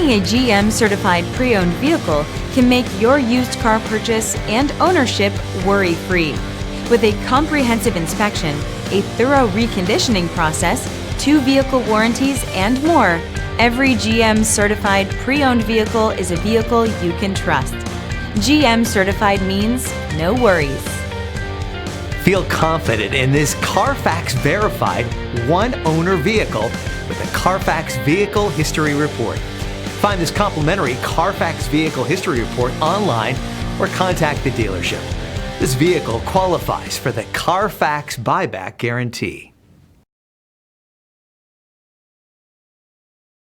Owning a GM certified pre-owned vehicle can make your used car purchase and ownership worry-free. With a comprehensive inspection, a thorough reconditioning process, 2 vehicle warranties, and more, every GM certified pre-owned vehicle is a vehicle you can trust. GM certified means no worries. Feel confident in this CarFax verified one-owner vehicle with a CarFax Vehicle History Report. Find this complimentary CarFax Vehicle History Report online or contact the dealership. This vehicle qualifies for the CarFax Buyback Guarantee.